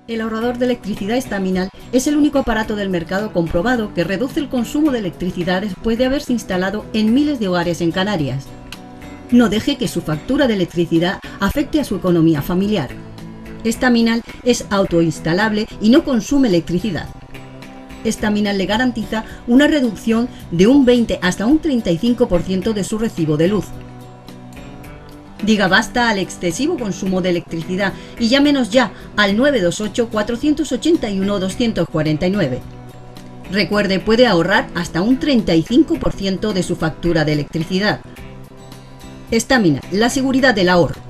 El ahorrador de electricidad Estaminal es el único aparato del mercado comprobado que reduce el consumo de electricidad después de haberse instalado en miles de hogares en Canarias. No deje que su factura de electricidad afecte a su economía familiar. Estaminal es autoinstalable y no consume electricidad. Estaminal le garantiza una reducción de un 20 hasta un 35% de su recibo de luz. Diga basta al excesivo consumo de electricidad y llámenos ya al 928-481-249. Recuerde, puede ahorrar hasta un 35% de su factura de electricidad. Estaminal, la seguridad del ahorro.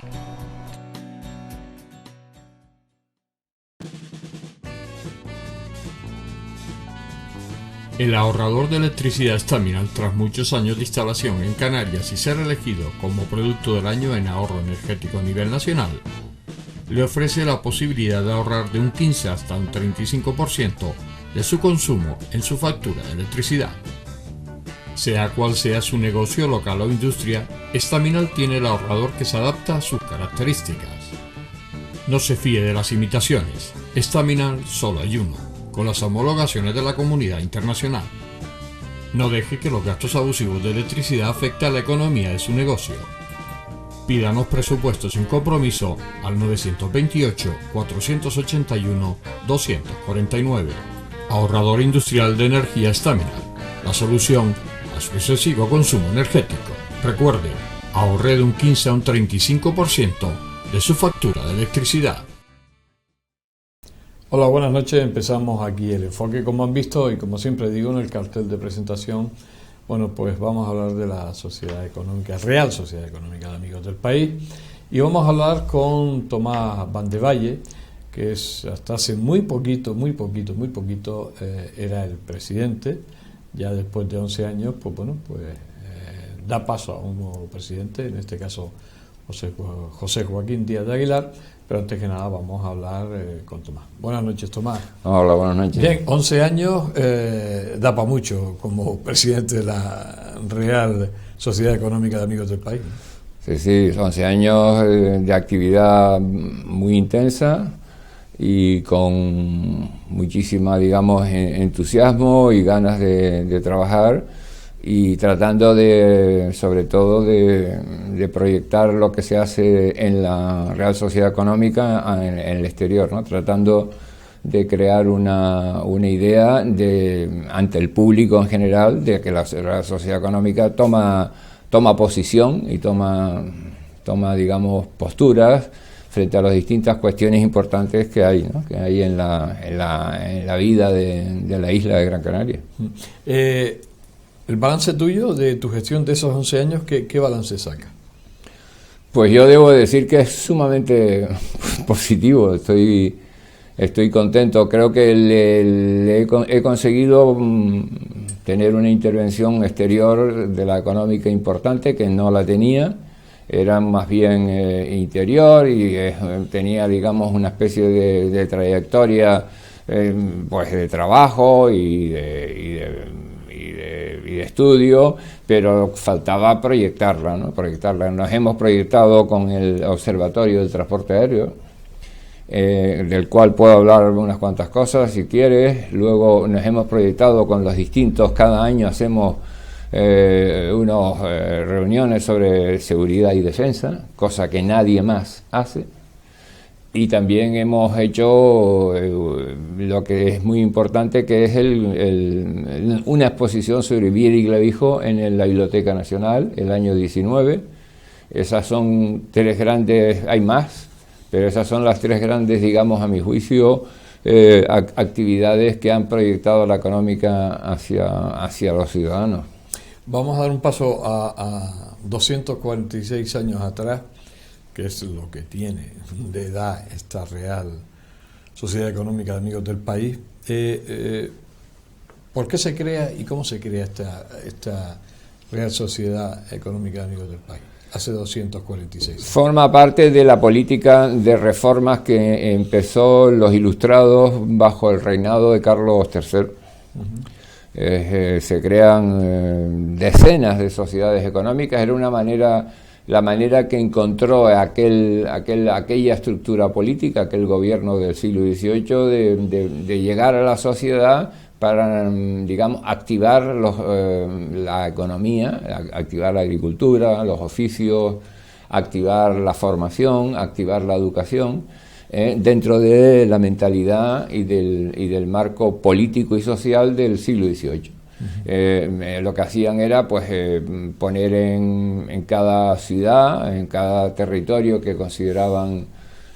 El ahorrador de electricidad Estaminal, tras muchos años de instalación en Canarias y ser elegido como producto del año en ahorro energético a nivel nacional, le ofrece la posibilidad de ahorrar de un 15 hasta un 35% de su consumo en su factura de electricidad. Sea cual sea su negocio local o industria, Estaminal tiene el ahorrador que se adapta a sus características. No se fíe de las imitaciones, Estaminal solo hay uno, con las homologaciones de la comunidad internacional. No deje que los gastos abusivos de electricidad afecten a la economía de su negocio. Pídanos presupuestos sin compromiso al 928-481-249. Ahorrador industrial de energía Estaminal, la solución a su excesivo consumo energético. Recuerde, ahorre de un 15 a un 35% de su factura de electricidad. Hola, buenas noches. Empezamos aquí el enfoque, como han visto y como siempre digo en el cartel de presentación. Bueno, pues vamos a hablar de la Sociedad Económica, Real Sociedad Económica de Amigos del País, y vamos a hablar con Tomás Vandevalle, que es hasta hace muy poquito, era el presidente. Ya después de 11 años, pues bueno, da paso a un nuevo presidente, en este caso José Joaquín Díaz de Aguilar. Pero antes que nada vamos a hablar con Tomás. Buenas noches, Tomás. Hola, buenas noches. Bien, 11 años da para mucho como presidente de la Real Sociedad Económica de Amigos del País. Sí, 11 años de actividad muy intensa y con muchísima, digamos, entusiasmo y ganas de trabajar, y tratando sobre todo de proyectar lo que se hace en la Real Sociedad Económica en el exterior, ¿no? Tratando de crear una idea ante el público en general de que la Real Sociedad Económica toma posición y toma digamos posturas frente a las distintas cuestiones importantes que hay, ¿no? Que hay en la vida de la isla de Gran Canaria. El balance tuyo de tu gestión de esos 11 años, ¿qué balance saca? Pues yo debo decir que es sumamente positivo, estoy contento. Creo que he conseguido tener una intervención exterior de la económica importante, que no la tenía, era más bien interior, y tenía, digamos, una especie de trayectoria pues de trabajo y de estudio, pero faltaba proyectarla, ¿no? Nos hemos proyectado con el Observatorio del Transporte Aéreo, del cual puedo hablar unas cuantas cosas si quieres. Luego nos hemos proyectado con los distintos, cada año hacemos unas reuniones sobre seguridad y defensa, cosa que nadie más hace. Y también hemos hecho lo que es muy importante, que es una exposición sobre Viera y Clavijo en la Biblioteca Nacional el año 19. Esas son tres grandes, hay más, pero esas son las tres grandes, digamos, a mi juicio, actividades que han proyectado la económica hacia los ciudadanos. Vamos a dar un paso a 246 años atrás, que es lo que tiene de edad esta Real Sociedad Económica de Amigos del País. ¿Por qué se crea y cómo se crea esta Real Sociedad Económica de Amigos del País hace 246? Forma parte de la política de reformas que empezó los Ilustrados bajo el reinado de Carlos III. Se crean decenas de sociedades económicas. Era una manera la manera que encontró aquella estructura política, aquel gobierno del siglo XVIII, de llegar a la sociedad para, digamos, activar la economía, activar la agricultura, los oficios, activar la formación, activar la educación, dentro de la mentalidad y del marco político y social del siglo XVIII. Lo que hacían era pues poner en cada ciudad, en cada territorio que consideraban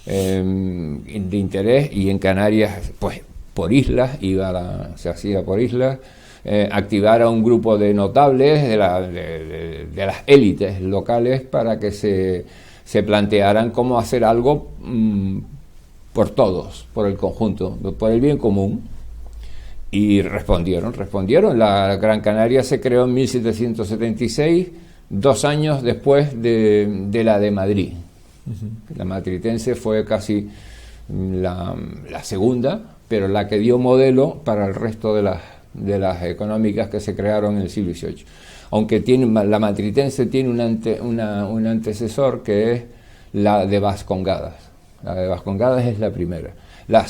de interés, y en Canarias pues por islas, se hacía por islas, activar a un grupo de notables de las élites locales para que se plantearan cómo hacer algo por todos, por el conjunto, por el bien común. Y respondieron. La Gran Canaria se creó en 1776, 2 años después de la de Madrid. La matritense fue casi la segunda, pero la que dio modelo para el resto de las económicas que se crearon en el siglo XVIII. Aunque la matritense tiene un antecesor, que es la de Vascongadas. La de Vascongadas es la primera.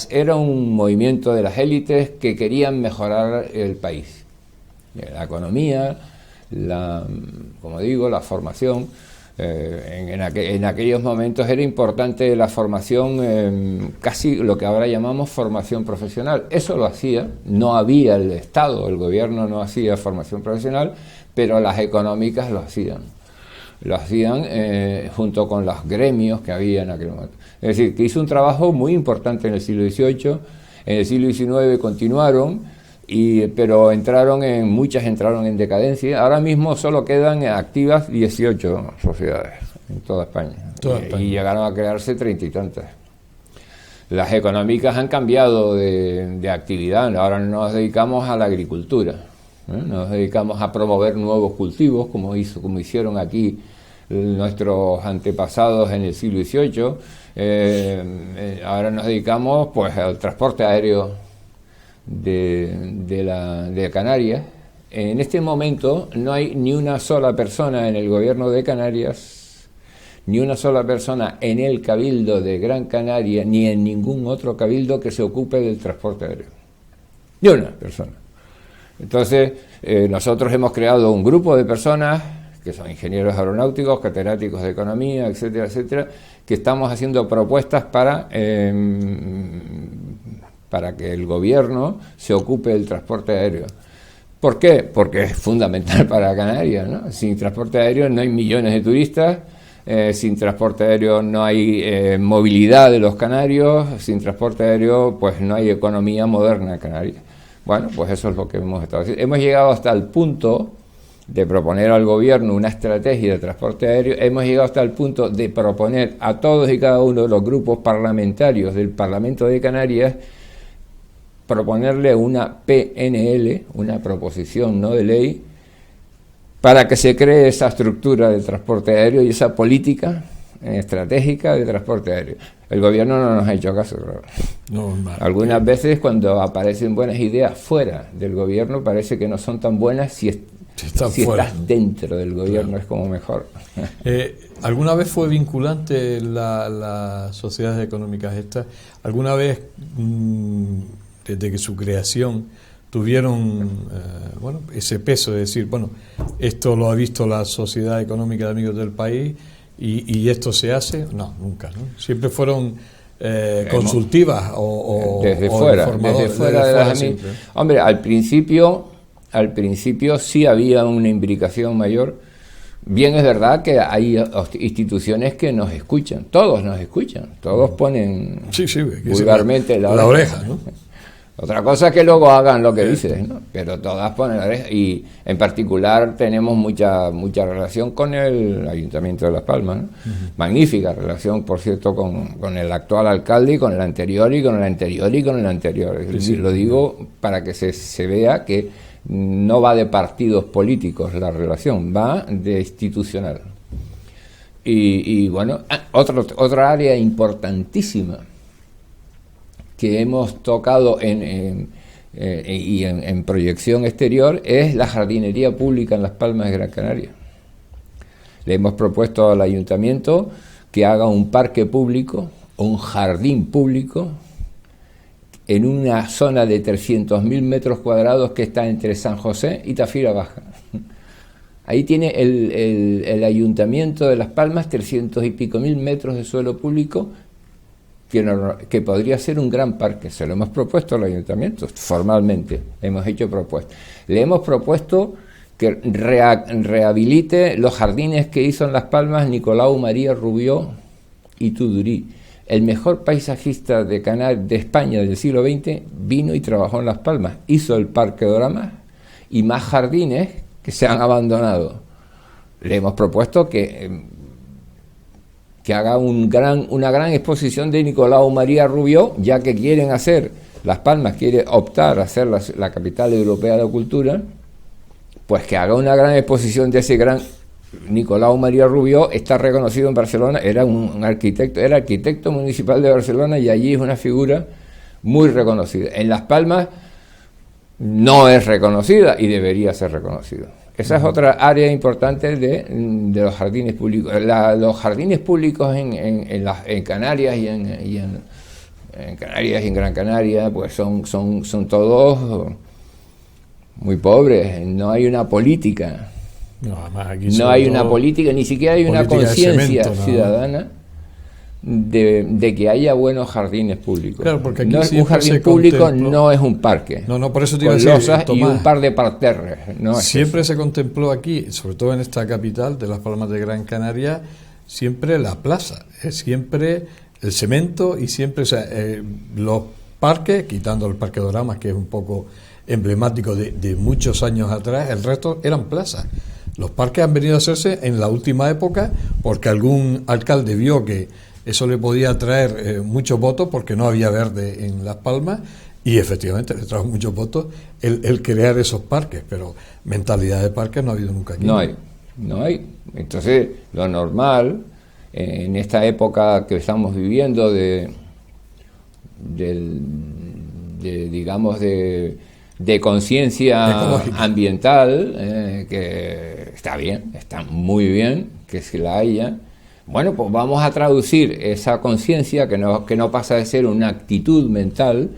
Era un movimiento de las élites que querían mejorar el país. La economía, como digo, la formación. En aquellos momentos era importante la formación, casi lo que ahora llamamos formación profesional. Eso lo hacía, no había el Estado, el gobierno no hacía formación profesional, pero las económicas lo hacían. Lo hacían junto con los gremios que había en aquel momento. Es decir, que hizo un trabajo muy importante en el siglo XVIII, en el siglo XIX continuaron, pero muchas entraron en decadencia. Ahora mismo solo quedan activas 18 sociedades en toda España. Y llegaron a crearse 30 y tantas. Las económicas han cambiado de actividad, ahora nos dedicamos a la agricultura. Nos dedicamos a promover nuevos cultivos, como hicieron aquí nuestros antepasados en el siglo XVIII. Ahora nos dedicamos pues al transporte aéreo de Canarias. En este momento no hay ni una sola persona en el gobierno de Canarias, ni una sola persona en el Cabildo de Gran Canaria, ni en ningún otro cabildo que se ocupe del transporte aéreo. Ni una persona. Entonces, nosotros hemos creado un grupo de personas que son ingenieros aeronáuticos, catedráticos de economía, etcétera, etcétera, que estamos haciendo propuestas para que el gobierno se ocupe del transporte aéreo. ¿Por qué? Porque es fundamental para Canarias, ¿no? Sin transporte aéreo no hay millones de turistas, sin transporte aéreo no hay movilidad de los canarios, sin transporte aéreo pues no hay economía moderna en Canarias. Bueno, pues eso es lo que hemos estado haciendo. Hemos llegado hasta el punto de proponer al gobierno una estrategia de transporte aéreo, hemos llegado hasta el punto de proponer a todos y cada uno de los grupos parlamentarios del Parlamento de Canarias, proponerle una PNL, una proposición no de ley, para que se cree esa estructura de transporte aéreo y esa política estratégica de transporte aéreo. El gobierno no nos ha hecho caso, claro. No, algunas veces cuando aparecen buenas ideas fuera del gobierno parece que no son tan buenas si estás dentro del gobierno, claro. Es como mejor. ¿Alguna vez fue vinculante las sociedades económicas estas? ¿Alguna vez, desde que su creación, tuvieron ese peso de decir, esto lo ha visto la Sociedad Económica de Amigos del País y esto se hace? No, nunca, ¿no? Siempre fueron consultivas o desde fuera de las hombre, al principio sí había una imbricación mayor. Bien, es verdad que hay instituciones que nos escuchan, todos ponen vulgarmente la oreja, ¿no? Otra cosa es que luego hagan lo que dices, ¿no? Pero todas ponen la oreja, y en particular tenemos mucha relación con el Ayuntamiento de Las Palmas, ¿no? Uh-huh. Magnífica relación, por cierto, con el actual alcalde y con el anterior y con el anterior y con el anterior. Sí. Lo digo para que se vea que no va de partidos políticos la relación, va de institucional. Y otra área importantísima que hemos tocado en proyección exterior es la jardinería pública en Las Palmas de Gran Canaria. Le hemos propuesto al ayuntamiento que haga un parque público o un jardín público en una zona de 300.000 metros cuadrados que está entre San José y Tafira Baja. Ahí tiene el ayuntamiento de Las Palmas 300 y pico mil metros de suelo público que podría ser un gran parque. Se lo hemos propuesto al ayuntamiento, formalmente, hemos hecho propuestas. Le hemos propuesto que rehabilite los jardines que hizo en Las Palmas Nicolau María Rubió y Tudurí. El mejor paisajista de España del siglo XX vino y trabajó en Las Palmas, hizo el Parque Doramas y más jardines que se han abandonado. Le hemos propuesto que haga una gran exposición de Nicolau María Rubió, ya que quieren hacer, Las Palmas quiere optar a hacer la capital europea de la cultura, pues que haga una gran exposición de ese gran Nicolau María Rubió. Está reconocido en Barcelona, era un arquitecto, era arquitecto municipal de Barcelona y allí es una figura muy reconocida. En Las Palmas no es reconocida y debería ser reconocida. Esa es otra área importante de los jardines públicos. Los jardines públicos en Canarias y en Canarias y en Gran Canaria pues son todos muy pobres. No hay una política. No hay una política, ni siquiera hay una conciencia ciudadana de que haya buenos jardines públicos. Claro, porque aquí un jardín público no es un parque. No, por eso te iba a decir, Tomás, y un par de parterres. No siempre se contempló aquí, sobre todo en esta capital de Las Palmas de Gran Canaria, siempre la plaza, siempre el cemento y siempre, o sea, los parques, quitando el Parque Doramas, que es un poco emblemático de muchos años atrás, el resto eran plazas. Los parques han venido a hacerse en la última época porque algún alcalde vio que eso le podía traer muchos votos porque no había verde en Las Palmas y efectivamente le trajo muchos votos el crear esos parques, pero mentalidad de parques no ha habido nunca aquí. No hay. Entonces, lo normal en esta época que estamos viviendo de conciencia ambiental, que está bien, está muy bien que se la haya. Bueno, pues vamos a traducir esa conciencia que no pasa de ser una actitud mental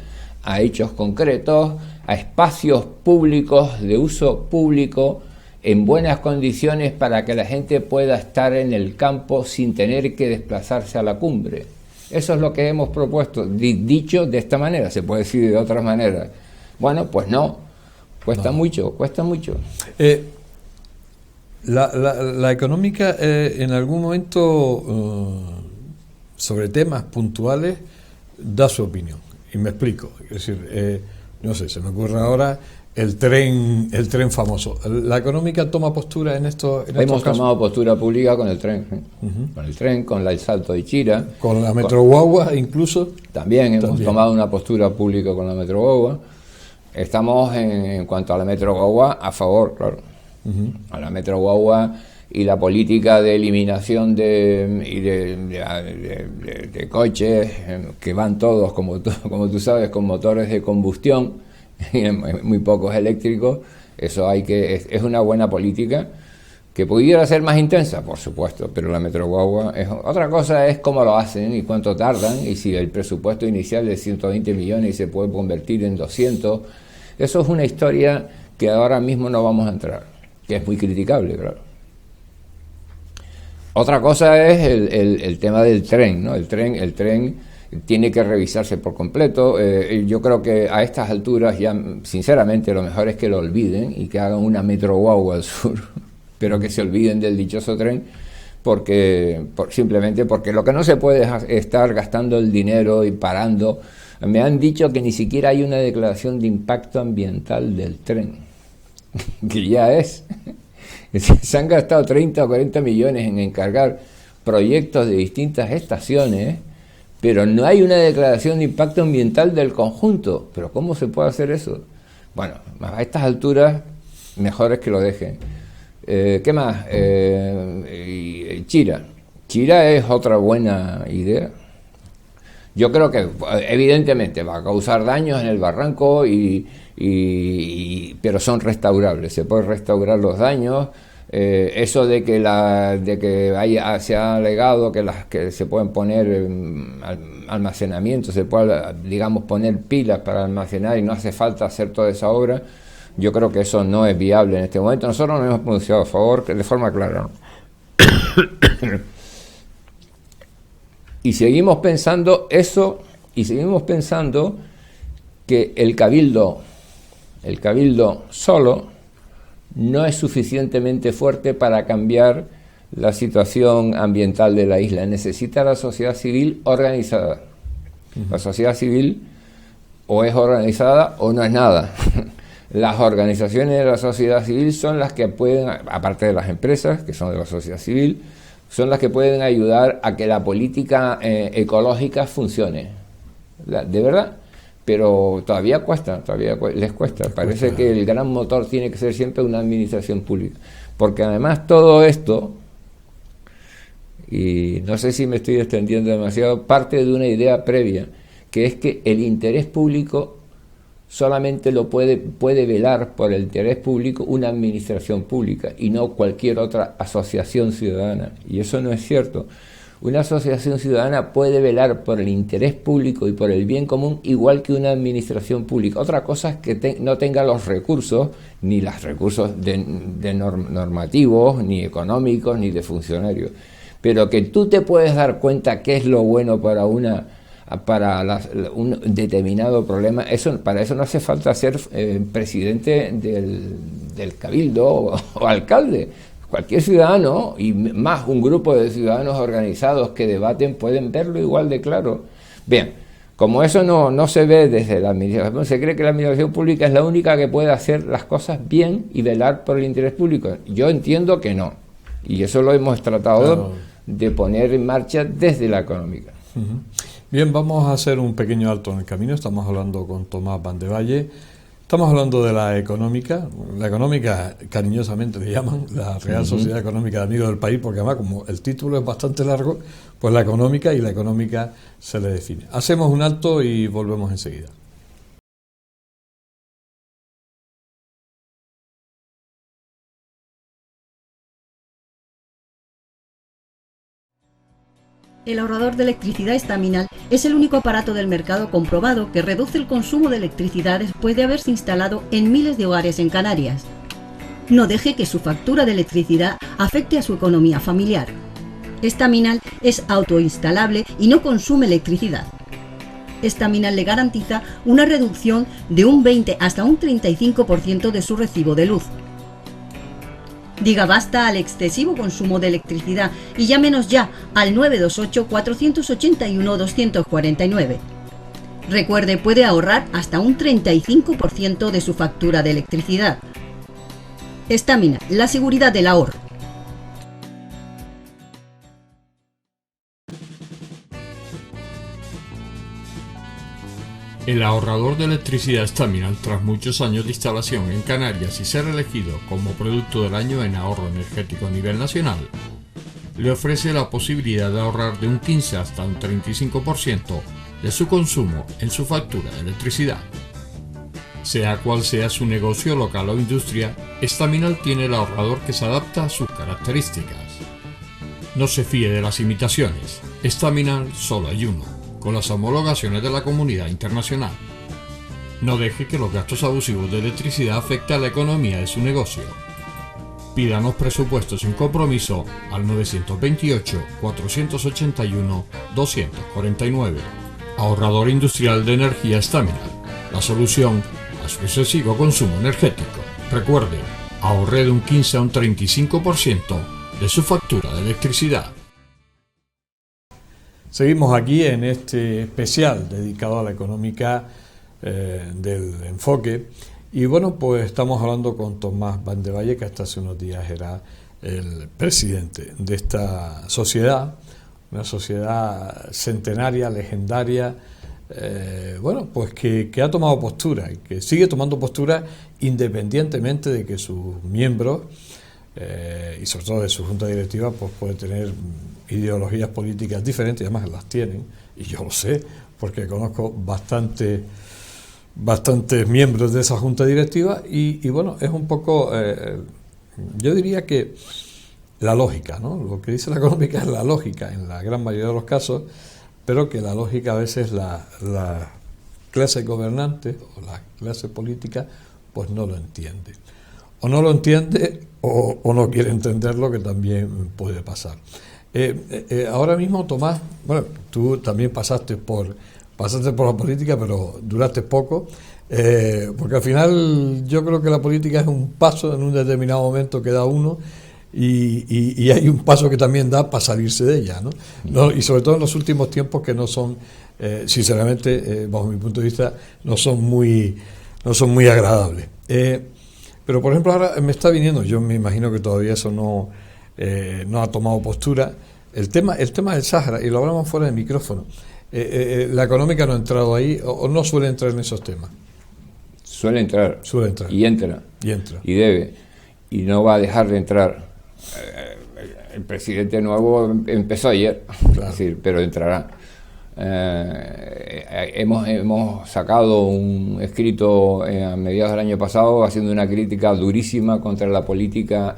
a hechos concretos, a espacios públicos de uso público en buenas condiciones para que la gente pueda estar en el campo sin tener que desplazarse a la cumbre. Eso es lo que hemos propuesto, dicho de esta manera, se puede decir de otra manera. Bueno, pues no, cuesta mucho. La económica en algún momento sobre temas puntuales da su opinión, y me explico. Es decir, no sé, se me ocurre ahora el tren famoso. ¿La económica toma postura en estos Hemos casos? tomado postura pública con el tren, con el tren, con el salto de Chira. ¿Con la Metro Guagua incluso? También hemos tomado una postura pública con la Metro Guagua. Estamos en cuanto a la Metro Guagua a favor, claro. A la Metro Guagua y la política de eliminación de coches que van todos, como tú sabes, con motores de combustión y muy pocos eléctricos. Eso es una buena política que pudiera ser más intensa, por supuesto, pero la Metro Guagua otra cosa es cómo lo hacen y cuánto tardan y si el presupuesto inicial es 120 millones y se puede convertir en 200. Eso es una historia que ahora mismo no vamos a entrar, que es muy criticable, claro. Otra cosa es el tema del tren, ¿no? El tren tiene que revisarse por completo. Yo creo que a estas alturas ya, sinceramente, lo mejor es que lo olviden y que hagan una Metro Guagua al sur, pero que se olviden del dichoso tren, simplemente porque lo que no se puede es estar gastando el dinero y parando. Me han dicho que ni siquiera hay una declaración de impacto ambiental del tren, que ya es. Se han gastado 30 o 40 millones en encargar proyectos de distintas estaciones, pero no hay una declaración de impacto ambiental del conjunto. ¿Pero cómo se puede hacer eso? Bueno, a estas alturas mejor es que lo dejen. ¿Qué más? Chira. Chira es otra buena idea. Yo creo que evidentemente va a causar daños en el barranco, pero son restaurables. Se pueden restaurar los daños. Eso de que se ha alegado que se pueden poner almacenamiento, se puede, digamos, poner pilas para almacenar y no hace falta hacer toda esa obra, yo creo que eso no es viable en este momento. Nosotros nos hemos pronunciado a favor de forma clara. Y seguimos pensando eso, y seguimos pensando que el cabildo solo no es suficientemente fuerte para cambiar la situación ambiental de la isla. Necesita la sociedad civil organizada. La sociedad civil o es organizada o no es nada. Las organizaciones de la sociedad civil son las que pueden, aparte de las empresas, que son de la sociedad civil, son las que pueden ayudar a que la política ecológica funcione. De verdad. Pero todavía les cuesta. Parece que el gran motor tiene que ser siempre una administración pública. Porque además todo esto, y no sé si me estoy extendiendo demasiado, parte de una idea previa, que es que el interés público solamente lo puede velar por el interés público una administración pública y no cualquier otra asociación ciudadana. Y eso no es cierto. Una asociación ciudadana puede velar por el interés público y por el bien común igual que una administración pública. Otra cosa es que no tenga los recursos, ni los recursos normativos, ni económicos, ni de funcionarios. Pero que tú te puedes dar cuenta qué es lo bueno para un determinado problema, para eso no hace falta ser presidente del cabildo o alcalde. Cualquier ciudadano, y más un grupo de ciudadanos organizados que debaten, pueden verlo igual de claro. Bien, como eso no se ve desde la administración, se cree que la administración pública es la única que puede hacer las cosas bien y velar por el interés público. Yo entiendo que no, y eso lo hemos tratado de poner en marcha desde la económica. Uh-huh. Bien, vamos a hacer un pequeño alto en el camino. Estamos hablando con Tomás Vandevalle. Estamos hablando de la económica cariñosamente le llaman la Real Sociedad Económica de Amigos del País, porque además como el título es bastante largo, pues la económica se le define. Hacemos un alto y volvemos enseguida. El ahorrador de electricidad estaminal es el único aparato del mercado comprobado que reduce el consumo de electricidad después de haberse instalado en miles de hogares en Canarias. No deje que su factura de electricidad afecte a su economía familiar. Estaminal es autoinstalable y no consume electricidad. Estaminal le garantiza una reducción de un 20 hasta un 35% de su recibo de luz. Diga basta al excesivo consumo de electricidad y llámenos ya al 928-481-249. Recuerde, puede ahorrar hasta un 35% de su factura de electricidad. Estaminal, la seguridad del ahorro. El ahorrador de electricidad Estaminal, tras muchos años de instalación en Canarias y ser elegido como producto del año en ahorro energético a nivel nacional, le ofrece la posibilidad de ahorrar de un 15 hasta un 35% de su consumo en su factura de electricidad. Sea cual sea su negocio local o industria, Estaminal tiene el ahorrador que se adapta a sus características. No se fíe de las imitaciones, Estaminal solo hay uno, con las homologaciones de la comunidad internacional. No deje que los gastos abusivos de electricidad afecten a la economía de su negocio. Pídanos presupuestos sin compromiso al 928-481-249. Ahorrador industrial de energía Estaminal, la solución a su excesivo consumo energético. Recuerde, ahorre de un 15 a un 35% de su factura de electricidad. Seguimos aquí en este especial dedicado a la económica del enfoque. Y bueno, pues estamos hablando con Tomás Vandevalle, que hasta hace unos días era el presidente de esta sociedad, una sociedad centenaria, legendaria, pues que ha tomado postura y que sigue tomando postura independientemente de que sus miembros y sobre todo de su junta directiva pues puede tener ideologías políticas diferentes, y además las tienen, y yo lo sé porque conozco bastantes miembros de esa junta directiva, y bueno, es un poco Yo diría que la lógica, ¿no? Lo que dice la económica es la lógica en la gran mayoría de los casos, pero que la lógica a veces la clase gobernante o la clase política pues no lo entiende. O no lo entiende o no quiere entenderlo, que también puede pasar. Ahora mismo, Tomás, bueno, tú también pasaste por la política, pero duraste poco, porque al final yo creo que la política es un paso en un determinado momento que da uno, y hay un paso que también da para salirse de ella, ¿no? Y sobre todo en los últimos tiempos, que no son, sinceramente, bajo mi punto de vista, no son muy agradables. Pero por ejemplo ahora me está viniendo, yo me imagino que todavía eso no ha tomado postura, el tema del Sáhara, y lo hablamos fuera de micrófono. La económica no ha entrado ahí, o no suele entrar en esos temas. Suele entrar. Y entra. Y debe. Y no va a dejar de entrar. El presidente nuevo empezó ayer, claro. Es decir, pero entrará. Hemos sacado un escrito a mediados del año pasado haciendo una crítica durísima contra la política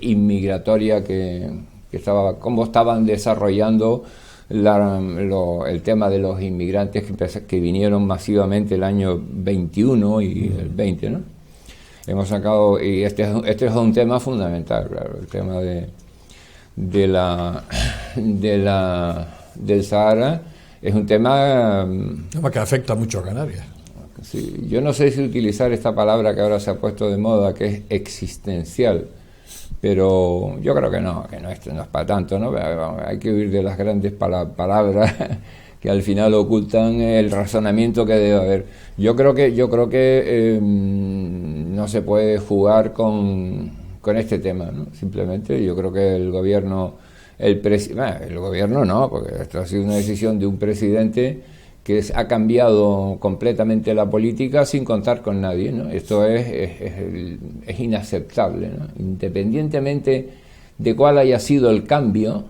inmigratoria que estaba, cómo estaban desarrollando el tema de los inmigrantes que vinieron masivamente el año 21 y el 20, ¿no? Hemos sacado, y este es un tema fundamental, claro, el tema del Sahara es un tema que afecta mucho a Canarias. Sí, yo no sé si utilizar esta palabra que ahora se ha puesto de moda, que es existencial, pero yo creo que no es para tanto, ¿no? Hay que huir de las grandes palabras que al final ocultan el razonamiento que debe haber. Yo creo que no se puede jugar con este tema, ¿no? Simplemente yo creo que el gobierno no, porque esto ha sido una decisión de un presidente que ha cambiado completamente la política sin contar con nadie, ¿no? Esto es inaceptable, ¿no? Independientemente de cuál haya sido el cambio,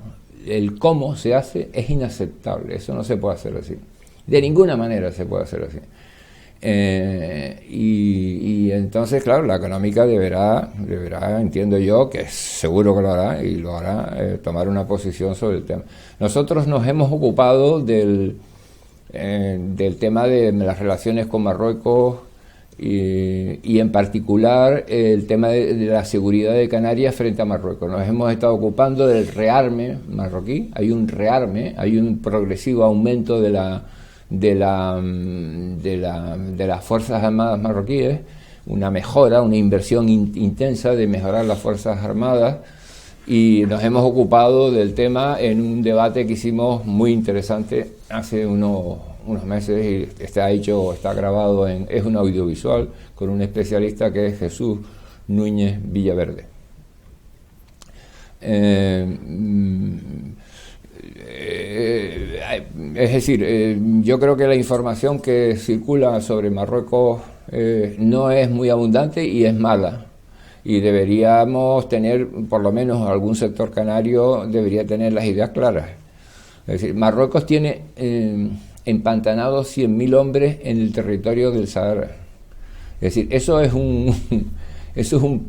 el cómo se hace es inaceptable. Eso no se puede hacer así. De ninguna manera se puede hacer así. Y entonces, claro, la económica deberá, entiendo yo, que seguro que lo hará, y lo hará, tomar una posición sobre el tema. Nosotros nos hemos ocupado del tema de las relaciones con Marruecos y en particular el tema de la seguridad de Canarias frente a Marruecos. Nos hemos estado ocupando del rearme marroquí. Hay un rearme, hay un progresivo aumento de las Fuerzas Armadas marroquíes, una mejora, una inversión intensa de mejorar las Fuerzas Armadas, y nos hemos ocupado del tema en un debate que hicimos muy interesante hace unos meses, y está grabado es un audiovisual con un especialista que es Jesús Núñez Villaverde. Es decir, yo creo que la información que circula sobre Marruecos no es muy abundante y es mala, y deberíamos tener, por lo menos algún sector canario debería tener las ideas claras. Es decir, Marruecos tiene empantanados 100.000 hombres en el territorio del Sahara. Es decir, eso es un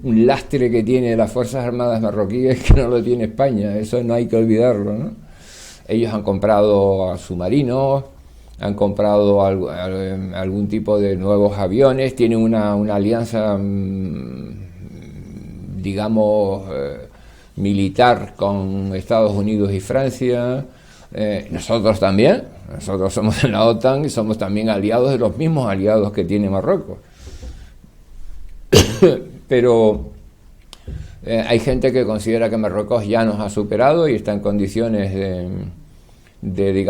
lastre que tiene las Fuerzas Armadas marroquíes, que no lo tiene España. Eso no hay que olvidarlo, ¿no? Ellos han comprado submarinos, han comprado algún tipo de nuevos aviones, tienen una alianza, digamos, militar con Estados Unidos y Francia. Nosotros también, nosotros somos de la OTAN y somos también aliados de los mismos aliados que tiene Marruecos. Pero hay gente que considera que Marruecos ya nos ha superado y está en condiciones de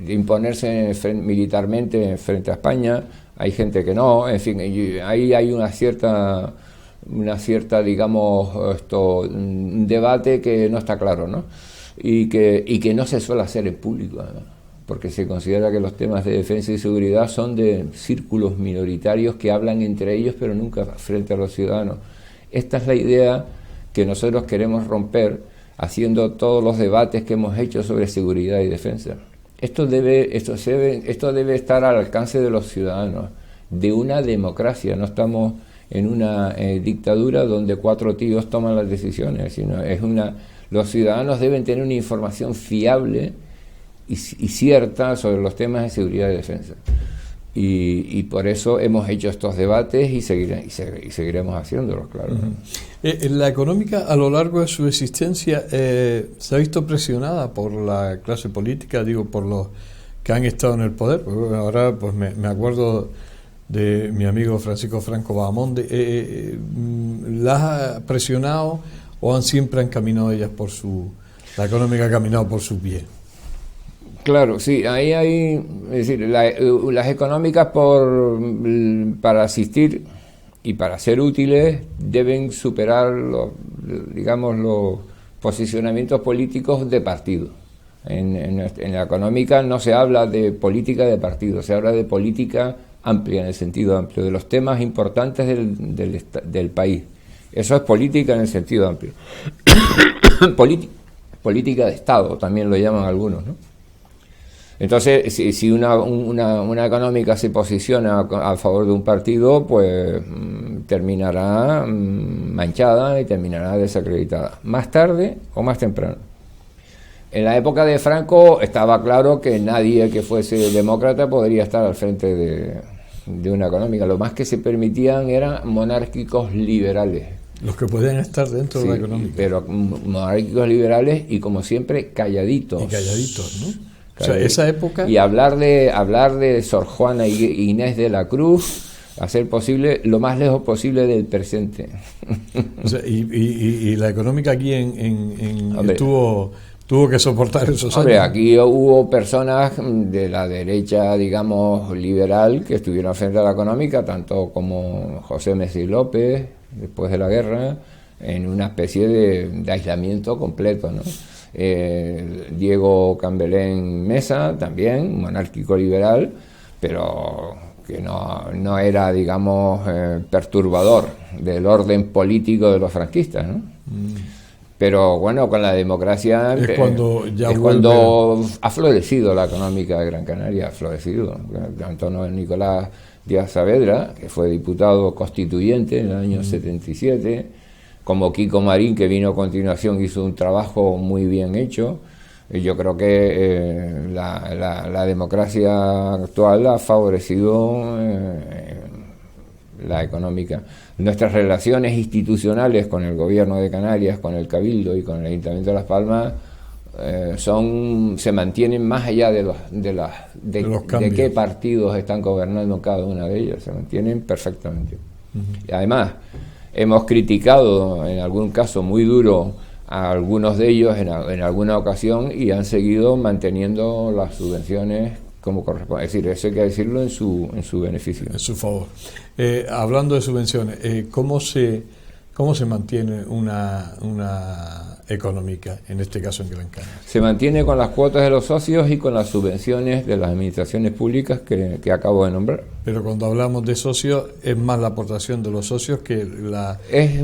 imponerse militarmente frente a España. Hay gente que no, en fin, ahí hay una cierta digamos, un debate que no está claro, ¿no? Y que no se suele hacer en público, ¿no? Porque se considera que los temas de defensa y seguridad son de círculos minoritarios que hablan entre ellos, pero nunca frente a los ciudadanos. Esta es la idea que nosotros queremos romper haciendo todos los debates que hemos hecho sobre seguridad y defensa. Esto debe estar al alcance de los ciudadanos, de una democracia. No estamos en una dictadura donde 4 tíos toman las decisiones, sino los ciudadanos deben tener una información fiable y cierta sobre los temas de seguridad y defensa. Y por eso hemos hecho estos debates y seguiremos haciéndolos, claro. La económica, a lo largo de su existencia, se ha visto presionada por la clase política, digo, por los que han estado en el poder. Ahora pues me acuerdo de mi amigo Francisco Franco Bahamonde. ¿Las ha presionado o siempre han caminado ellas la económica ha caminado por su pie? Claro, sí, ahí hay, es decir, las económicas para asistir y para ser útiles deben superar los posicionamientos políticos de partido. En la económica no se habla de política de partido, se habla de política amplia, en el sentido amplio, de los temas importantes del país. Eso es política en el sentido amplio. Política de Estado, también lo llaman algunos, ¿no? Entonces, si una económica se posiciona a favor de un partido, pues terminará manchada y terminará desacreditada, más tarde o más temprano. En la época de Franco estaba claro que nadie que fuese demócrata podría estar al frente de una económica. Lo más que se permitían eran monárquicos liberales. Los que podían estar dentro de la económica. Pero monárquicos liberales y, como siempre, calladitos. Y calladitos, ¿no? O sea, esa época... Y hablar de Sor Juana y Inés de la Cruz, hacer posible lo más lejos posible del presente. O sea, y la económica aquí tuvo que soportar esos años. Aquí hubo personas de la derecha, digamos, liberal, que estuvieron frente a la económica, tanto como José Messi López, después de la guerra, en una especie de aislamiento completo, ¿no? Diego Cambelén Mesa, también monárquico liberal, pero que no era, digamos, perturbador del orden político de los franquistas, ¿no? Pero bueno, con la democracia es cuando ha florecido la económica de Gran Canaria, ha florecido. Tanto Nicolás Díaz Saavedra, que fue diputado constituyente en el año 77, como Kiko Marín, que vino a continuación, hizo un trabajo muy bien hecho. Yo creo que la democracia actual ha favorecido la económica. Nuestras relaciones institucionales con el gobierno de Canarias, con el Cabildo y con el Ayuntamiento de Las Palmas se mantienen más allá de qué partidos están gobernando cada una de ellas, se mantienen perfectamente. Y además, hemos criticado en algún caso muy duro a algunos de ellos en alguna ocasión y han seguido manteniendo las subvenciones como corresponde. Es decir, eso hay que decirlo en su beneficio. En su favor. Hablando de subvenciones, ¿cómo se mantiene una económica, en este caso en Gran Canaria? Se mantiene con las cuotas de los socios y con las subvenciones de las administraciones públicas que acabo de nombrar. Pero cuando hablamos de socios, es más la aportación de los socios que la... Es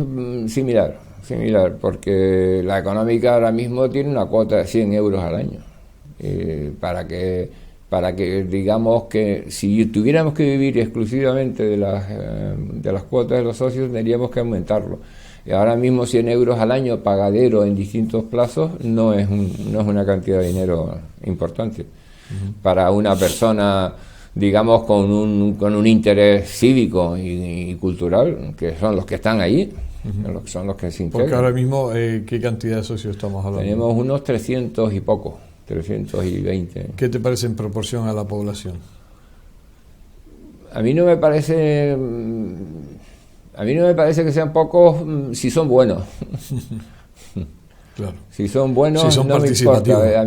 similar, porque la económica ahora mismo tiene una cuota de 100 euros al año. Para que digamos que si tuviéramos que vivir exclusivamente de las cuotas de los socios, tendríamos que aumentarlo. Y ahora mismo 100 euros al año pagadero en distintos plazos no es una cantidad de dinero importante. Para una persona, digamos, con un interés cívico y cultural, que son los que están ahí, son los que se integran. Porque ahora mismo, ¿qué cantidad de socios estamos hablando? Tenemos unos 300 y poco. 320. ¿Qué te parece en proporción a la población? A mí no me parece que sean pocos si son buenos. Claro. Si son buenos, si son no me importa.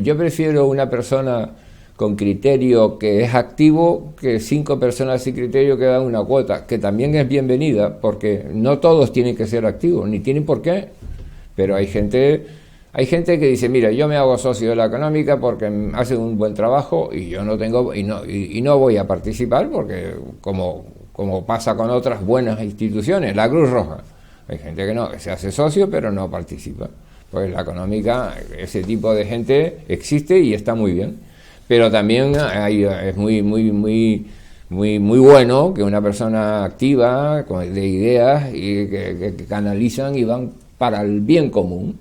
Yo prefiero una persona con criterio que es activo que 5 personas sin criterio que dan una cuota, que también es bienvenida, porque no todos tienen que ser activos, ni tienen por qué, pero hay gente que dice, mira, yo me hago socio de la económica porque hace un buen trabajo y yo no tengo y no voy a participar porque como pasa con otras buenas instituciones, la Cruz Roja. Hay gente que se hace socio pero no participa. Pues la económica, ese tipo de gente existe y está muy bien. Pero también es muy muy bueno que una persona activa, de ideas y que canalizan y van para el bien común.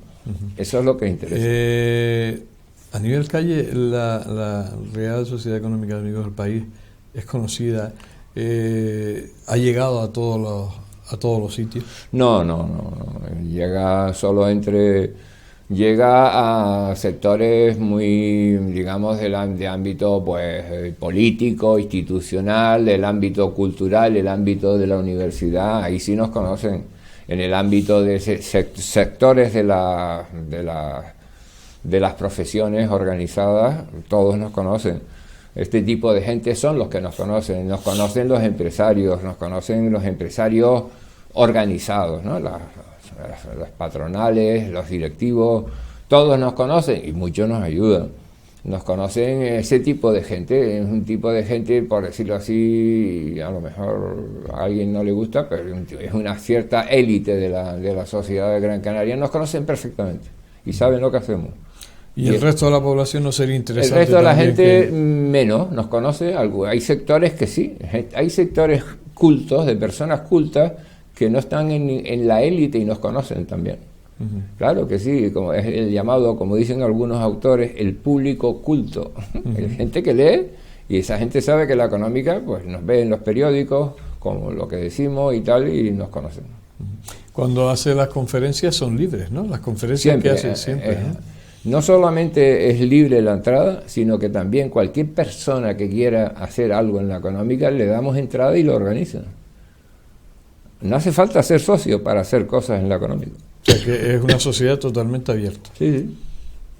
Eso es lo que interesa. A nivel calle, la Real Sociedad Económica de Amigos del País es conocida, ha llegado a todos los sitios. No. Llega solo llega a sectores muy, digamos, de ámbito pues político, institucional, del ámbito cultural, el ámbito de la universidad. Ahí sí nos conocen. En el ámbito de sectores de las profesiones organizadas, todos nos conocen. Este tipo de gente son los que nos conocen los empresarios, nos conocen los empresarios organizados, ¿no? Las patronales, los directivos, todos nos conocen y muchos nos ayudan. Nos conocen ese tipo de gente, es un tipo de gente, por decirlo así, a lo mejor a alguien no le gusta, pero es una cierta élite de la sociedad de Gran Canaria, nos conocen perfectamente y saben lo que hacemos. ¿Y el resto de la población no sería interesante? El resto de la gente menos nos conoce. Hay sectores que sí, hay sectores cultos, de personas cultas, que no están en la élite y nos conocen también. Uh-huh. Claro que sí, como es el llamado, como dicen algunos autores, el público culto. Uh-huh. Hay gente que lee y esa gente sabe que la económica pues nos ve en los periódicos, como lo que decimos y tal, y nos conocen. Uh-huh. Cuando hace las conferencias son libres, ¿no? Las conferencias siempre, que hacen siempre, ¿no? No solamente es libre la entrada, sino que también cualquier persona que quiera hacer algo en la económica le damos entrada y lo organiza. No hace falta ser socio para hacer cosas en la económica. O sea que es una sociedad totalmente abierta. Sí.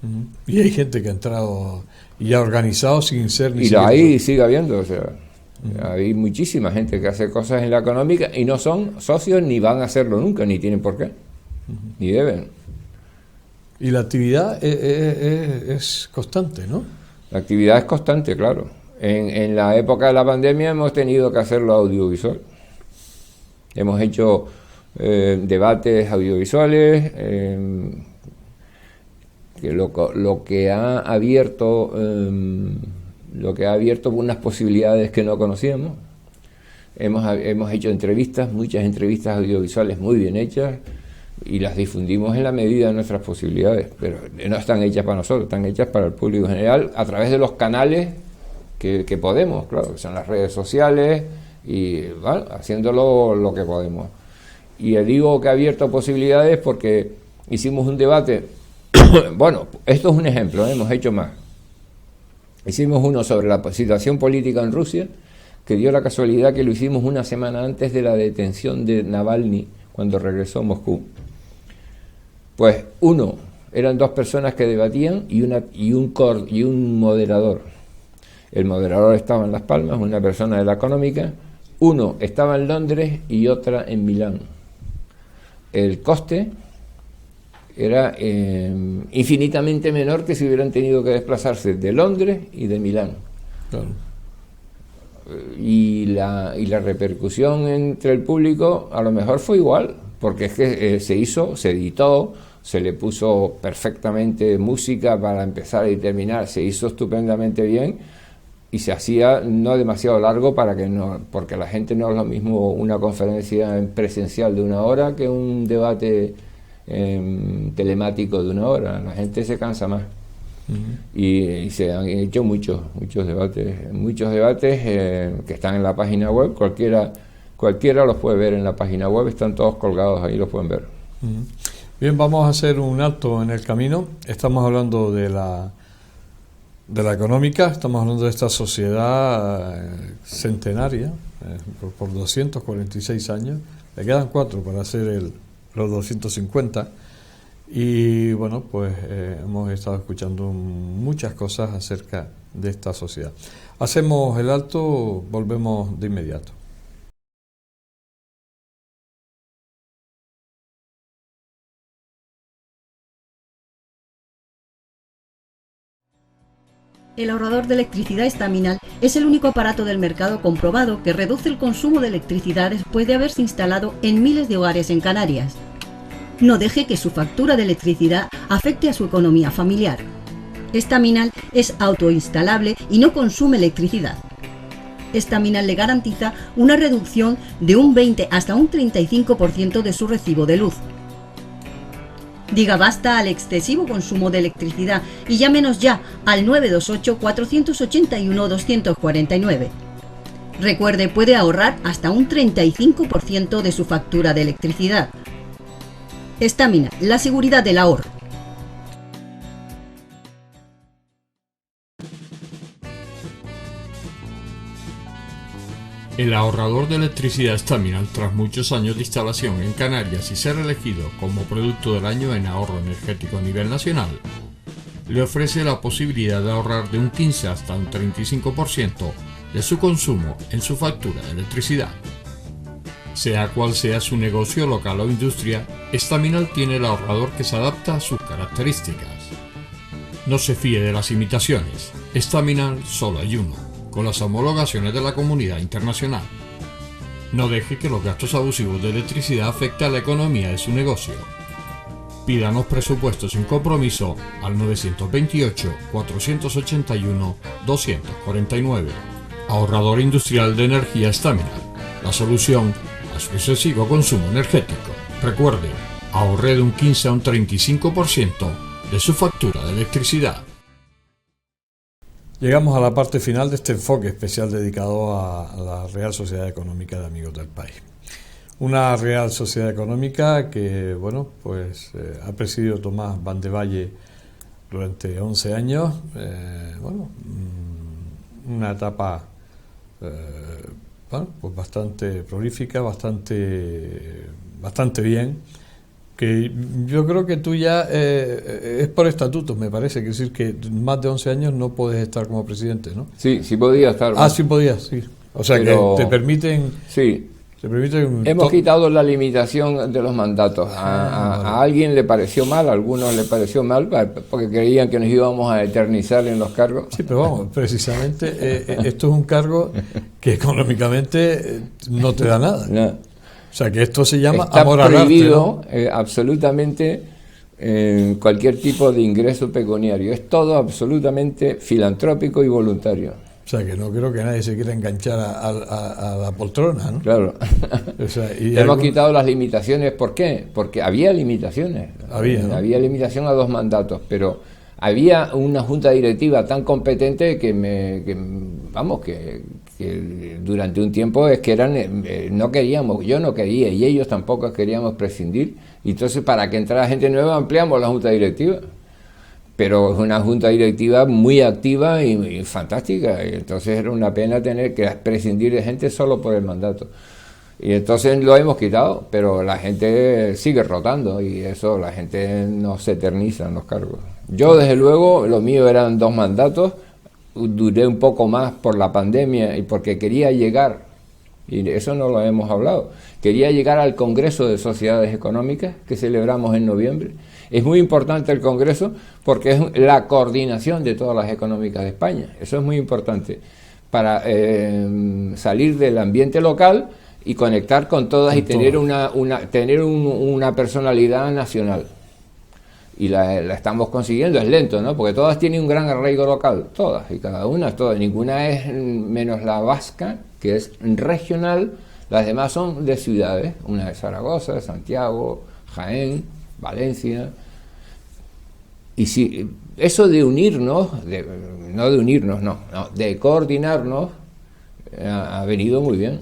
Uh-huh. Y hay gente que ha entrado y ha organizado sin ser ni y siquiera. Y ahí sigue habiendo, o sea, hay muchísima gente que hace cosas en la económica y no son socios ni van a hacerlo nunca, ni tienen por qué, ni deben. Y la actividad es constante, ¿no? La actividad es constante, claro. En la época de la pandemia hemos tenido que hacerlo audiovisual. Hemos hecho debates audiovisuales, que lo que ha abierto unas posibilidades que no conocíamos. Hemos hecho entrevistas, muchas entrevistas audiovisuales muy bien hechas, y las difundimos en la medida de nuestras posibilidades, pero no están hechas para nosotros, están hechas para el público en general a través de los canales que podemos, claro, que son las redes sociales y ¿vale? Haciéndolo lo que podemos. Y digo que ha abierto posibilidades porque hicimos un debate, bueno, esto es un ejemplo, hemos hecho más. Hicimos uno sobre la situación política en Rusia, que dio la casualidad que lo hicimos una semana antes de la detención de Navalny, cuando regresó a Moscú. Pues eran dos personas que debatían y un moderador. El moderador estaba en Las Palmas, una persona de la económica, uno estaba en Londres y otra en Milán. El coste era infinitamente menor que si hubieran tenido que desplazarse de Londres y de Milán. Claro. Y la repercusión entre el público a lo mejor fue igual, porque es que se editó, se le puso perfectamente música para empezar y terminar, se hizo estupendamente bien y se hacía no demasiado largo porque la gente no es lo mismo una conferencia presencial de 1 hora que un debate telemático de 1 hora, la gente se cansa más. Uh-huh. Y se han hecho muchos debates que están en la página web, cualquiera los puede ver en la página web, están todos colgados ahí, los pueden ver. Uh-huh. Bien, vamos a hacer un alto en el camino. Estamos hablando de la económica, estamos hablando de esta sociedad centenaria, por 246 años, le quedan 4 para hacer los 250. Y bueno, pues hemos estado escuchando muchas cosas acerca de esta sociedad. Hacemos el alto, volvemos de inmediato. El ahorrador de electricidad estaminal es el único aparato del mercado comprobado que reduce el consumo de electricidad después de haberse instalado en miles de hogares en Canarias. No deje que su factura de electricidad afecte a su economía familiar. Estaminal es autoinstalable y no consume electricidad. Staminal le garantiza una reducción de un 20 hasta un 35% de su recibo de luz. Diga basta al excesivo consumo de electricidad y llámenos ya al 928-481-249. Recuerde, puede ahorrar hasta un 35% de su factura de electricidad. Staminal, la seguridad del ahorro. El ahorrador de electricidad Staminal, tras muchos años de instalación en Canarias y ser elegido como producto del año en ahorro energético a nivel nacional, le ofrece la posibilidad de ahorrar de un 15 hasta un 35% de su consumo en su factura de electricidad. Sea cual sea su negocio local o industria, Staminal tiene el ahorrador que se adapta a sus características. No se fíe de las imitaciones, Staminal solo hay uno, con las homologaciones de la comunidad internacional. No deje que los gastos abusivos de electricidad afecten a la economía de su negocio. Pídanos presupuestos sin compromiso al 928-481-249. Ahorrador industrial de energía Staminal, la solución a su excesivo consumo energético. Recuerde, ahorre de un 15 a un 35% de su factura de electricidad. Llegamos a la parte final de este enfoque especial dedicado a la Real Sociedad Económica de Amigos del País. Una Real Sociedad Económica que, bueno, pues ha presidido Tomás Vandevalle durante 11 años. Una etapa pues bastante prolífica, bastante bien. Que yo creo que tú ya es por estatutos, me parece, que decir que más de 11 años no puedes estar como presidente, ¿no? Sí, sí podía estar. Ah, sí podías, sí. O sea, pero que te permiten... Sí. Te permiten Hemos quitado la limitación de los mandatos. A alguien le pareció mal, a algunos le pareció mal, porque creían que nos íbamos a eternizar en los cargos. Sí, pero vamos, precisamente esto es un cargo que económicamente no te da nada. No. O sea, que esto se llama amor al arte, ¿no? Está prohibido absolutamente cualquier tipo de ingreso pecuniario. Es todo absolutamente filantrópico y voluntario. O sea, que no creo que nadie se quiera enganchar a la poltrona, ¿no? Claro. O sea, hemos quitado las limitaciones. ¿Por qué? Porque había limitaciones. ¿no? Había limitación a 2 mandatos, pero había una junta directiva tan competente que durante un tiempo es que yo no quería y ellos tampoco queríamos prescindir, y entonces para que entrara gente nueva ampliamos la junta directiva, pero es una junta directiva muy activa y fantástica, y entonces era una pena tener que prescindir de gente solo por el mandato, y entonces lo hemos quitado, pero la gente sigue rotando y eso, la gente no se eterniza en los cargos. Yo desde luego, lo mío eran 2 mandatos. Duré un poco más por la pandemia y porque quería llegar, y eso no lo hemos hablado, quería llegar al Congreso de Sociedades Económicas que celebramos en noviembre. Es muy importante el Congreso porque es la coordinación de todas las económicas de España. Eso es muy importante para salir del ambiente local y conectar con todas y tener una personalidad nacional. Y la estamos consiguiendo, es lento, ¿no? Porque todas tienen un gran arraigo local, todas, y cada una, todas, ninguna es, menos la vasca, que es regional, las demás son de ciudades, una de Zaragoza, Santiago, Jaén, Valencia. Y si eso de unirnos, de coordinarnos, ha venido muy bien.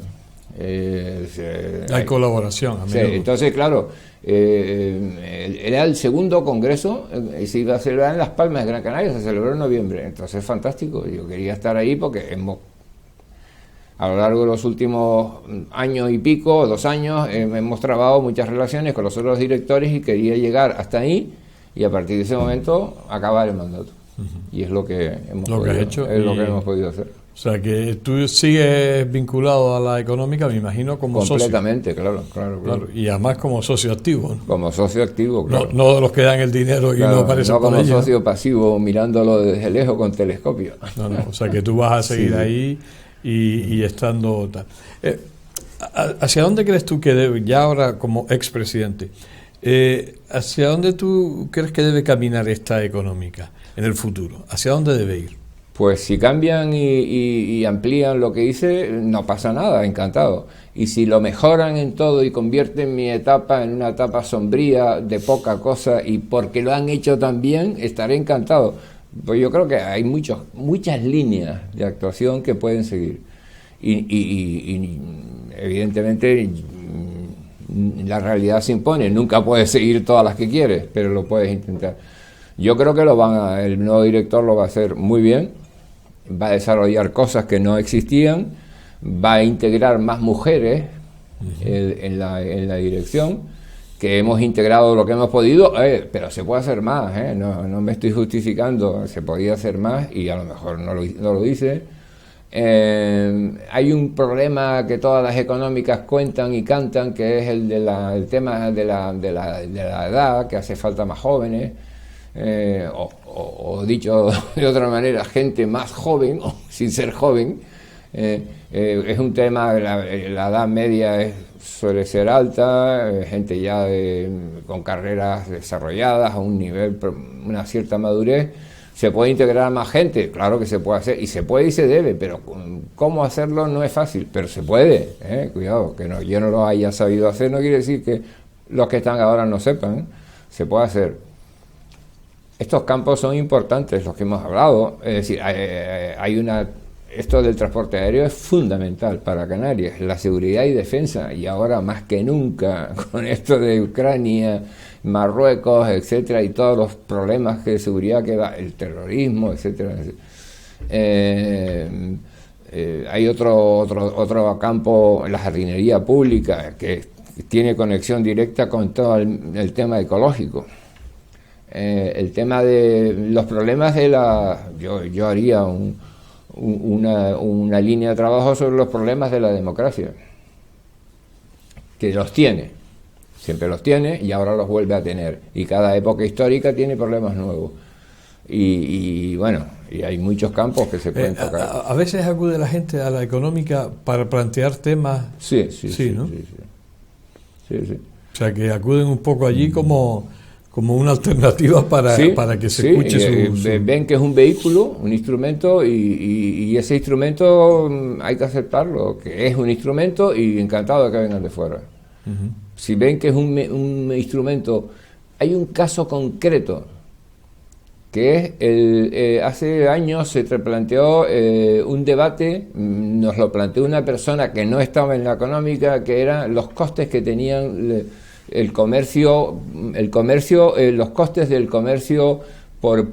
Hay colaboración, amigo. Sí, entonces, claro, era el segundo congreso y se iba a celebrar en Las Palmas de Gran Canaria, se celebró en noviembre, entonces fantástico, yo quería estar ahí porque a lo largo de los últimos años y pico, 2 años, hemos trabajado muchas relaciones con los otros directores y quería llegar hasta ahí y a partir de ese momento acabar el mandato. Y es lo que hemos podido hacer. O sea, que tú sigues vinculado a la económica, me imagino, como completamente, socio. Claro. Y además como socio activo, ¿no? Como socio activo, claro. No de los que dan el dinero y no aparecen no por como ello, socio ¿no? pasivo mirándolo desde lejos con telescopio. No, o sea, que tú vas a seguir ahí y estando tal. ¿Hacia dónde crees tú que debe, ya ahora como expresidente, hacia dónde tú crees que debe caminar esta económica en el futuro? ¿Hacia dónde debe ir? Pues si cambian y amplían lo que hice, no pasa nada, encantado. Y si lo mejoran en todo y convierten mi etapa en una etapa sombría, de poca cosa, y porque lo han hecho tan bien, estaré encantado. Pues yo creo que hay muchas líneas de actuación que pueden seguir. Y evidentemente la realidad se impone, nunca puedes seguir todas las que quieres, pero lo puedes intentar. Yo creo que el nuevo director lo va a hacer muy bien, va a desarrollar cosas que no existían, va a integrar más mujeres en la dirección, que hemos integrado lo que hemos podido, pero se puede hacer más, no me estoy justificando, se podía hacer más y a lo mejor no lo dice. Hay un problema que todas las económicas cuentan y cantan, que es el tema de la edad, que hace falta más jóvenes, o dicho de otra manera, gente más joven, o sin ser joven. Es un tema, la edad media suele ser alta, gente ya con carreras desarrolladas a un nivel, una cierta madurez. ¿Se puede integrar más gente? Claro que se puede hacer, y se puede y se debe, pero cómo hacerlo no es fácil, pero se puede, cuidado, que yo no lo haya sabido hacer no quiere decir que los que están ahora no sepan, se puede hacer. Estos campos son importantes, los que hemos hablado, es decir, esto del transporte aéreo es fundamental para Canarias, la seguridad y defensa, y ahora más que nunca, con esto de Ucrania, Marruecos, etcétera, y todos los problemas de seguridad que da, el terrorismo, etcétera. Hay otro campo, la jardinería pública, que tiene conexión directa con todo el tema ecológico. El tema de los problemas yo haría una línea de trabajo sobre los problemas de la democracia, que los tiene, siempre los tiene y ahora los vuelve a tener, y cada época histórica tiene problemas nuevos, y bueno, y hay muchos campos que se pueden tocar. A veces acude la gente a la económica para plantear temas. Sí, ¿no? Sí. O sea, que acuden un poco allí como una alternativa para que se escuche su... Ven que es un vehículo, un instrumento, y ese instrumento hay que aceptarlo, que es un instrumento, y encantado de que vengan de fuera. Uh-huh. Si ven que es un instrumento, hay un caso concreto, que es hace años se planteó un debate, nos lo planteó una persona que no estaba en la económica, que eran los costes que tenían el comercio, los costes del comercio por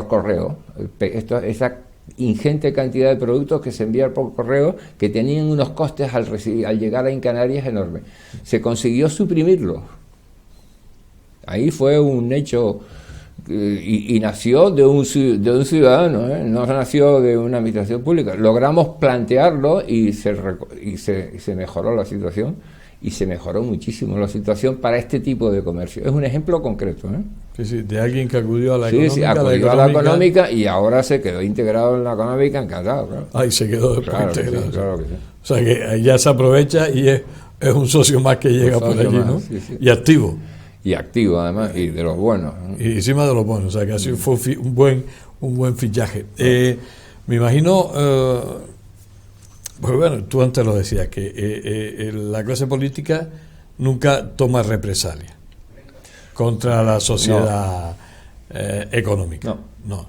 correo. Esa ingente cantidad de productos que se envían por correo, que tenían unos costes al llegar a Canarias enormes. Se consiguió suprimirlos. Ahí fue un hecho, y nació de un ciudadano, no nació de una administración pública. Logramos plantearlo y se mejoró la situación. Y se mejoró muchísimo la situación para este tipo de comercio. Es un ejemplo concreto, Sí, de alguien que acudió a la económica. Sí, acudió a la económica y ahora se quedó integrado en la económica, encantado, claro. Ahí se quedó después integrado. Sí, claro que sí. O sea que ya se aprovecha y es un socio más que llega por allí, ¿no? Sí. Y activo. Y activo, además, y de los buenos. Y encima de los buenos, o sea que así fue un buen fichaje. Me imagino... Pues bueno, tú antes lo decías, que la clase política nunca toma represalia contra la sociedad económica. No,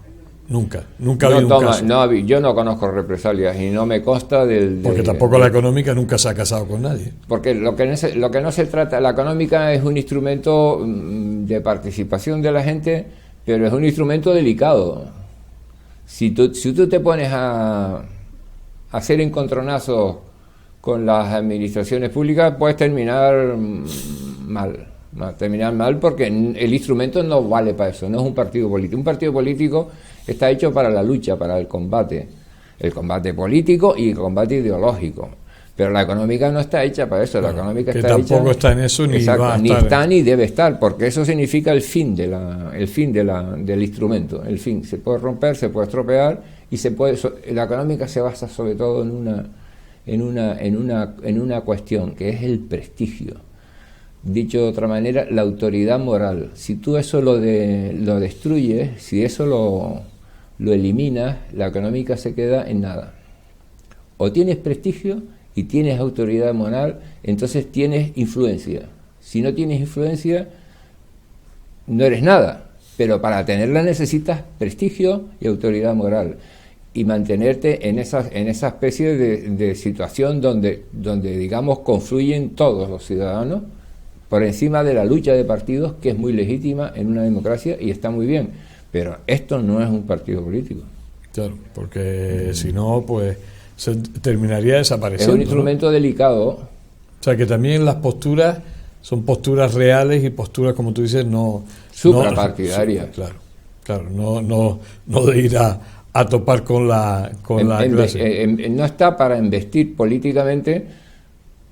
nunca ha habido un caso. Yo no conozco represalias y no me consta porque tampoco la económica nunca se ha casado con nadie. Porque lo que no se trata, la económica es un instrumento de participación de la gente, pero es un instrumento delicado. Si tú te pones a hacer encontronazos con las administraciones públicas, puedes terminar mal porque el instrumento no vale para eso, no es un partido político. Un partido político está hecho para la lucha, para el combate político y el combate ideológico, pero la económica no está hecha para eso. La económica que está tampoco hecha, está en eso ni exacto, va a ni estar está ni debe estar, porque eso significa el fin del instrumento. El fin se puede romper, se puede estropear, y la económica se basa sobre todo en una cuestión que es el prestigio. Dicho de otra manera, la autoridad moral. Si tú eso lo destruyes, si eso lo eliminas, la económica se queda en nada. O tienes prestigio y tienes autoridad moral, entonces tienes influencia. Si no tienes influencia, no eres nada, pero para tenerla necesitas prestigio y autoridad moral, y mantenerte en esa especie de situación donde digamos confluyen todos los ciudadanos por encima de la lucha de partidos, que es muy legítima en una democracia y está muy bien, pero esto no es un partido político. Claro, porque si no, pues se terminaría desapareciendo. Es un instrumento, ¿no?, delicado. O sea, que también las posturas son posturas reales y posturas, como tú dices, no suprapartidarias. Claro, no de ir a topar con la clase. No está para investir políticamente,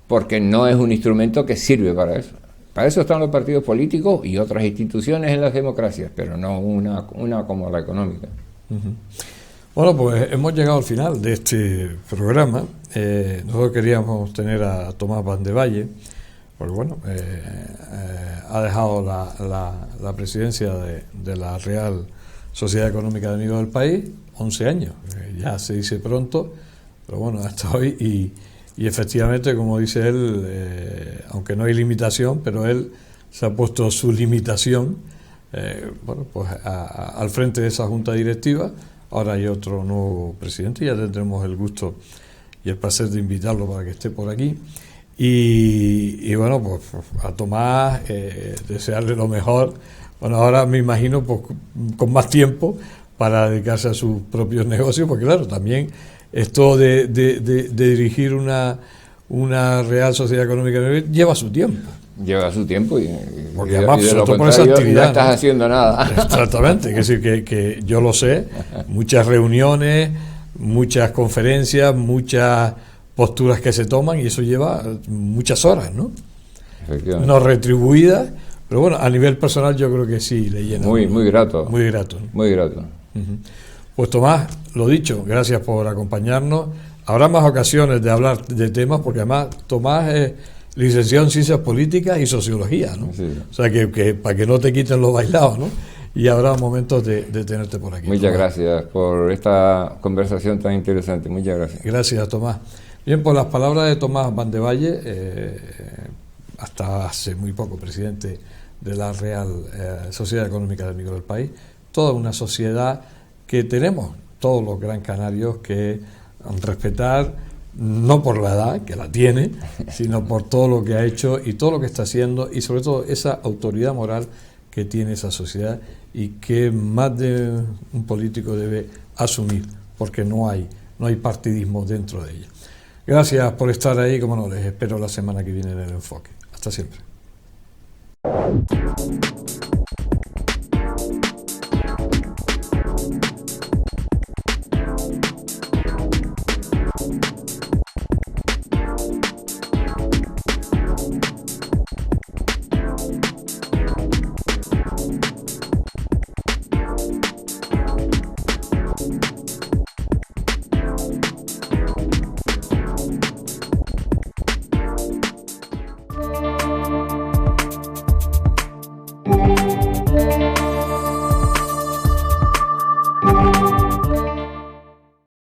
porque no es un instrumento que sirve para eso. Para eso están los partidos políticos y otras instituciones en las democracias, pero no una como la económica. Uh-huh. Bueno, pues hemos llegado al final de este programa. Nosotros queríamos tener a Tomás Vandevalle, porque bueno, ha dejado la presidencia de la Real Sociedad Económica de Amigos del País, 11 años, ya se dice pronto, pero bueno, hasta hoy, y efectivamente, como dice él, aunque no hay limitación, pero él se ha puesto su limitación, bueno, pues al frente de esa junta directiva. Ahora hay otro nuevo presidente, ya tendremos el gusto y el placer de invitarlo para que esté por aquí. Y bueno, pues a Tomás desearle lo mejor. Bueno, ahora me imagino pues, con más tiempo para dedicarse a sus propios negocios, porque claro, también esto de dirigir una Real Sociedad Económica lleva su tiempo. Lleva su tiempo y además, de lo por esa contrario actividad, no estás haciendo nada. Exactamente, es decir, que yo lo sé, muchas reuniones, muchas conferencias, muchas posturas que se toman, y eso lleva muchas horas, ¿no? No retribuidas, pero bueno, a nivel personal yo creo que sí le llena. Muy grato. Muy grato, ¿no? Muy grato. Uh-huh. Pues Tomás, lo dicho, gracias por acompañarnos. Habrá más ocasiones de hablar de temas, porque además Tomás es licenciado en Ciencias Políticas y Sociología, ¿no? Sí. O sea, que para que no te quiten los bailados, ¿no? Y habrá momentos de tenerte por aquí. Muchas Tomás, gracias por esta conversación tan interesante. Muchas gracias. Gracias, Tomás. Bien, por las palabras de Tomás Vandevalle, hasta hace muy poco presidente de la Real Sociedad Económica de Amigos del País, toda una sociedad que tenemos todos los gran canarios que respetar, no por la edad, que la tiene, sino por todo lo que ha hecho y todo lo que está haciendo, y sobre todo esa autoridad moral que tiene esa sociedad y que más de un político debe asumir, porque no hay partidismo dentro de ella. Gracias por estar ahí, como no, les espero la semana que viene en El Enfoque. Hasta siempre.